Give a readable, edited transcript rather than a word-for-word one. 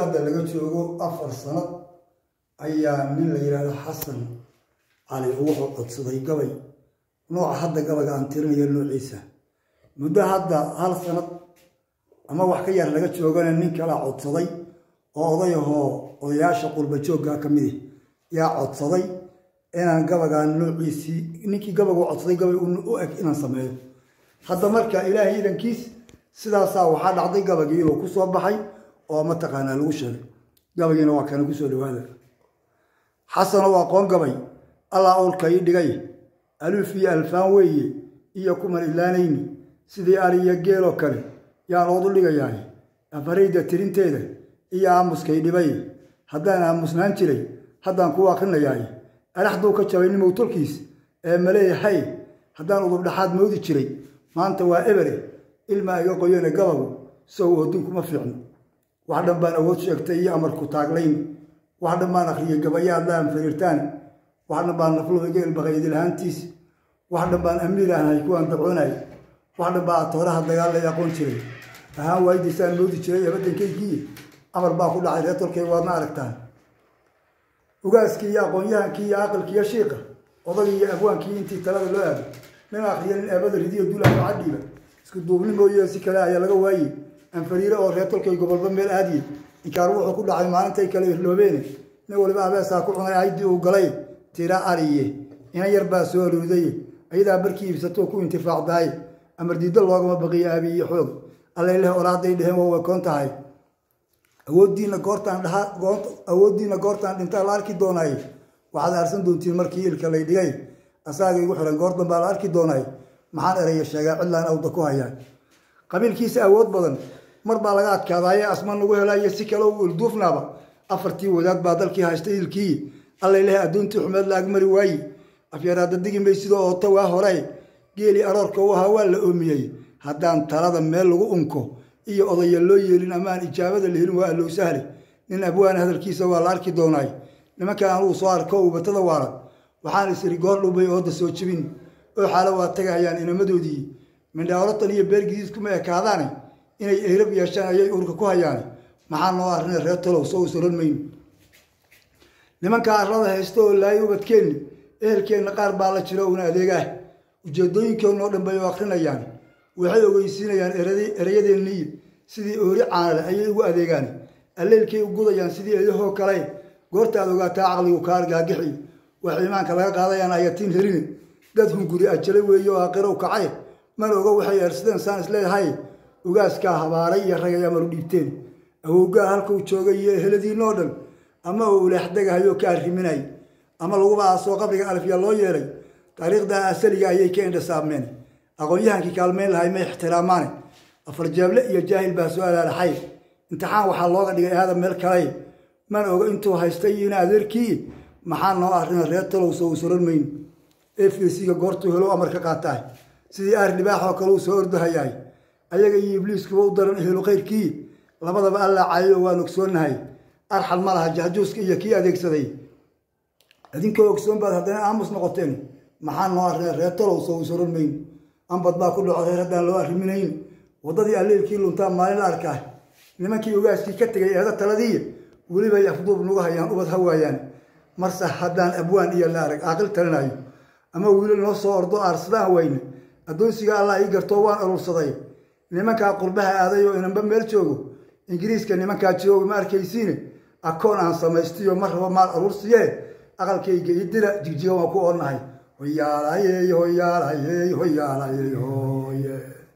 هذا اللي قلت له أفر سنة أيام من اللي حسن على روحه قصدي قبي نوع حدا قبل عن ترمي له عيسى مدة هذا هالسنة أما وحكي أنا قلت له قال إنك لا عصدي وضيه وياش قلب جوجا كميه يا عصدي أنا قبل عن له عيسى إنك قبل عصدي قبل إنه أك إن سماه هذا مركا إلهي إذا كيس سلاسة وحد عضي قبل يلو كسر بحي وما تقنا الوشر قبل ينوع كانوا كسر هذا حسن وقام قبل الله أول كيد جاي ألف في ألفان ويه إياكم الإلانين سيدي أري يجيلو كله يا رضو اللي جاي أفريدة ترين تيله إيا أمس كيد باي هذا أمس نانتري هذا كوا خلنا جاي أرحدو كتشوين موتوركيس ملاي حي هذا نضرب لحد مودي تشري ما أنت وإبرة الماء يقولون قبضوا سووا هدوكم مفعل واحد بان أود شيء أمر كتاقلين واحد بان أخري قبيات لهم فريرتان واحد بان نفلوه جيل بغيد الهانتيس واحد بان أمير أنا يكون تبعوناي واحد بان طورها الدجال لا يكون شيء ها وايد سان مودي شيء يبدأ كي أمر باكل عائلته الكي وما عرفتان وقاس كي يقون كي عقل كي شيقة وضلي أبوان كي أنت ثلاثة لعب من آخرين أبد الرديء الدولة معدية سكدوبني مويه سكلا يا لقواي أن فريرة أو ريتل كي قبل ضم الأدي إن كانوا كل عام معنا تيكلوا اللوبين نقول بقى بس أكون أنا عيدي وقلي ترى عليه هنا يربى سؤال وذي أيضا بركي بستوكو انتفاع داي أمر ديد الله ما بقي أبي يحوض الله إله أراضي له هو كنت هاي أودينا قرطان أنت لاركي دوناي واحد أرسل دونتي مركي الكلي داي أساقي يقول قرطان بالاركي دوناي maxaan eraya sheegay cidlaan awda ku hayaan qabiilkiisa awood badan mar baa laga adkaaday asman lagu helay si kale oo duufnaaba afartii wadaad baa dalkii haystay ilkii alla ilaahay adoontii xumeed laag mari waayay afyaraada digin bay sidoo oo tawa horay geeli aroorka waxa waa la oomiyay hadaan talada meel lagu unko iyo odaya loo yeelin amaan ijaabada la helin waa loo sahli nin abwaan hadalkiisa waa la arki doonay nimanka aan uu soo arko uu batada waara waxaan isri goor dhubay oo soo jibin oo xaalada tagayaan inamadodii min dawladdan iyo beergiis kuma ekaadaan inay Eerab yeeshaan ayay urka ku hayaan maxaa noo arrin reer talow soo suranmayn nimanka arlada haysto laay ubadkeen eerkeena qaar baa la jiro una adeega ujeedooyinkoodna oo dhanbay oo akhrinayaan waxay ogeysiinayaan erayadeenii sidii oori caanale ayay ugu adeegaan alleelkay u gudayaan sidii ayahoo kale goortaad ogaataa aqligu ka argagixi wax iimaanka laga qaadayaan ayatiin helin dadhun guri ajale weeyo aakhiro kacay man oga waxay arsadeen saan isleeyahay ugaaska habaaray iyo ragaya maru dhiibteen awooga halka uu joogay heladii noodhan ama uu leexdagayo ka arriminay ama lagu baaso qabriga alfiya loo yeelay taariikhda asaliga ayay ka indhasaabmeen aqoonyahankii kaalmeen lahay ma ixtiraamaan afar jaable iyo jaahil baa su'aal alxay imtixaan waxa looga dhigay hada meel kale man oga intuu haystay in adeerkii maxaa noo arrin reer talow soo suranmayn FCga goortu helo amar ka qaatay sidii aar libaax oo kale soo ordahayay ayaga iyo ibliisku u daran helo qeyrkii labadaba alla caayo waan ogsoonahay arxal malaha jahjuuska iyo kii adeegsaday adinka ogsoon baad hadana aamus noqoteen maxaa noo arrin reer talow soo suranmayn ambad baa ku dhaco reer hadaan loo arriminayn wadadii alleelkii luntaa maalin arkay nimankii ogaaskii ka tagay eeda taladii waliba afduub nugu hayaan ubad hawaayaan marsa hadaan abwaan iyo la arag aqal talanayo ama wiil noo soo ordo arsadaan weyne adoonsiga Allah ii garto waan urursaday nimanka qurbaha aadayo inanba meel joogo ingiriiska nimanka joogo ma arkaysiin akoon aan samaystiyo marba maal urursiye aqalkayga idira jigjiga waan ku ornahay hoyaalay hoyaalay hoyaalay hoyaalay